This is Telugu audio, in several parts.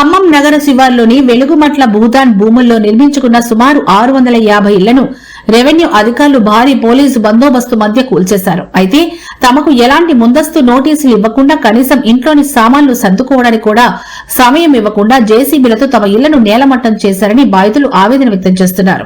ఖమ్మం నగర శివార్లోని వెలుగుమట్ల భూతాన్ భూముల్లో నిర్మించుకున్న సుమారు 650 ఇళ్లను రెవెన్యూ అధికారులు భారీ పోలీసు బందోబస్తు మధ్య కూల్చేశారు. అయితే తమకు ఎలాంటి ముందస్తు నోటీసులు ఇవ్వకుండా కనీసం ఇంట్లోని సామాన్లు సర్దుకోవడానికి కూడా సమయం ఇవ్వకుండా జేసీబీలతో తమ ఇళ్లను నేలమట్టం చేశారని బాధితులు ఆవేదన వ్యక్తం చేస్తున్నారు.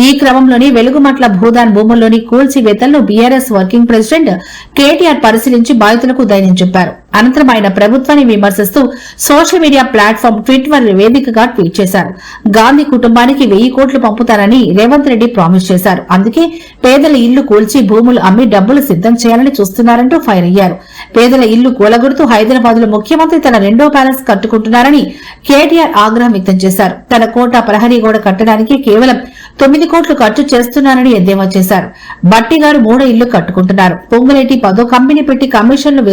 ఈ క్రమంలోని వెలుగుమట్ల భూదాన్ భూముల్లోని కూల్చివేతలను బీఆర్ఎస్ వర్కింగ్ ప్రెసిడెంట్ కేటీఆర్ పరిశీలించి బాధితులకు ధైర్యం చెప్పారు. అనంతరం ఆయన ప్రభుత్వాన్ని విమర్శిస్తూ సోషల్ మీడియా ప్లాట్ఫామ్ ట్విట్టర్ వేదికగా ట్వీట్ చేశారు. గాంధీ కుటుంబానికి 1000 కోట్లు పంపుతారని రేవంత్ రెడ్డి ప్రామిస్ చేశారు. అందుకే పేదల ఇల్లు కూల్చి భూములు అమ్మి డబ్బులు సిద్దం చేయాలని చూస్తున్నారంటూ ఫైర్ అయ్యారు. పేదల ఇల్లు కూలగొడుతూ హైదరాబాద్ లో ముఖ్యమంత్రి తన రెండో ప్యాలెస్ కట్టుకుంటున్నారని కేటీఆర్ ఆగ్రహం వ్యక్తం చేశారు. తన కోట ప్రహరీ గోడ కట్టడానికి కేవలం 9 కోట్లు ఖర్చు చేస్తున్నారని ఎద్దేవా చేశారు. బట్టి గారు 3 ఇళ్లు కట్టుకుంటున్నారు. పొంగులేటి 10 కంపెనీ పెట్టి కమిషన్లు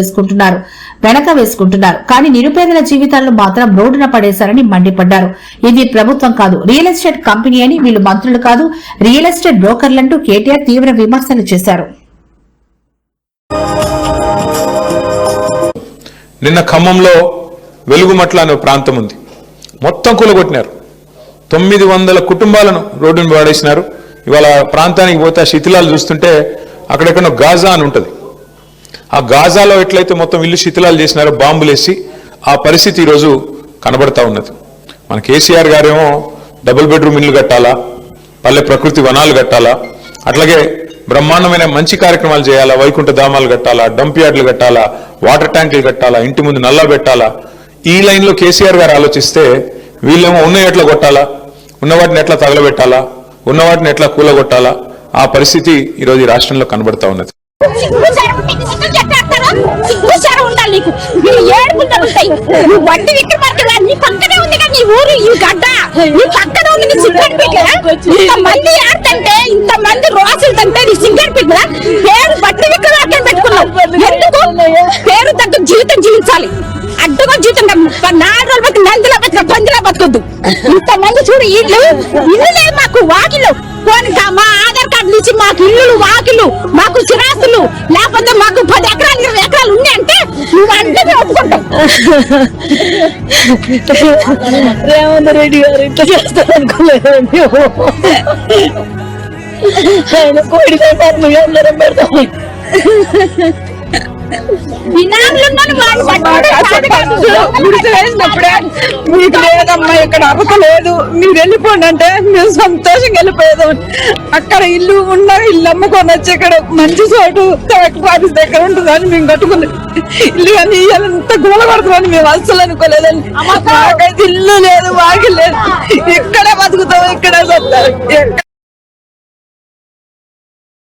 వెనక వేసుకుంటున్నారు. కానీ నిరుపేదల జీవితాలను మాత్రం రోడ్డున పడేశారని మండిపడ్డారు. ఇది ప్రభుత్వం కాదు, రియల్ ఎస్టేట్ కంపెనీ అని, వీళ్లు మంత్రులు కాదు, రియల్ ఎస్టేట్ బ్రోకర్లంటూ కేటీఆర్ తీవ్ర విమర్శలు చేశారు. నిన్న ఖమ్మంలో వెలుగుమట్ల అనే ప్రాంతం ఉంది, మొత్తం కూలగొట్టినారు. 900 కుటుంబాలను రోడ్డును పాడేసినారు. ఇవాళ ప్రాంతానికి పోతే శిథిలాలు చూస్తుంటే అక్కడెక్కడో గాజా అని ఉంటుంది. ఆ గాజాలో ఎట్లయితే మొత్తం ఇల్లు శిథిలాలు చేసినారో బాంబులేసి ఆ పరిస్థితి ఈరోజు కనబడతా ఉన్నది. మన కేసీఆర్ గారేమో డబుల్ బెడ్రూమ్ ఇల్లు కట్టాలా, పల్లె ప్రకృతి వనాలు కట్టాలా, అట్లాగే బ్రహ్మాండమైన మంచి కార్యక్రమాలు చేయాలా, వైకుంఠ ధామాలు కట్టాలా, డంప్ యార్డులు కట్టాలా, వాటర్ ట్యాంకులు కట్టాలా, ఇంటి ముందు నల్లా పెట్టాలా. ఈ లైన్లో కేసీఆర్ గారు ఆలోచిస్తే వీళ్ళేమో ఉన్న ఎట్లా కొట్టాలా, ఉన్న వాటిని ఎట్లా తగలబెట్టాలా, ఉన్న వాటిని ఎట్లా కూలగొట్టాలా, ఆ పరిస్థితి ఈరోజు ఈ రాష్ట్రంలో కనబడతా ఉన్నది. పేరు తగ్గ జీవితం జీవించాలి, అడ్డుగా జీవితం 4 రోజులు బట్టి నందిలా బతిక పందిలా బతకొద్దు. ఇంతమంది చూడు ఇల్లు లేదు మాకు, వాకిలు మా ఆధార్ కార్డులు ఇచ్చి మాకు ఇల్లు వాకిలు మాకు చిరాస్తులు లేకపోతే మాకు 10 ఎకరాలు 20 ఎకరాలు ఉన్నాయంటే నువ్వు అంటే ఒప్పుకుంటాం. రేవంత్ రెడ్డి గారు ఇట్లా చేస్తారు అనుకోలేదు. ఆయన కోడి అందరం పెడతాం. వేసినప్పుడే మీకు లేదమ్మా ఇక్కడ అర్హత లేదు, మీరు వెళ్ళిపోండి అంటే మేము సంతోషంగా వెళ్ళిపోయేదాం. అక్కడ ఇల్లు ఉన్న ఇల్లు అమ్ముకొని వచ్చి ఇక్కడ మంచి చోటు ఆఫీస్ దగ్గర ఉంటుందని మేము కట్టుకున్నాం ఇల్లు. కానీ ఇవాళంతా గోల పడుతుందని మేము అస్సలు అనుకోలేదండి. మాకైతే ఇల్లు లేదు, వాకి లేదు, ఇక్కడే బతుకుతాం, ఇక్కడే చదువుతాం.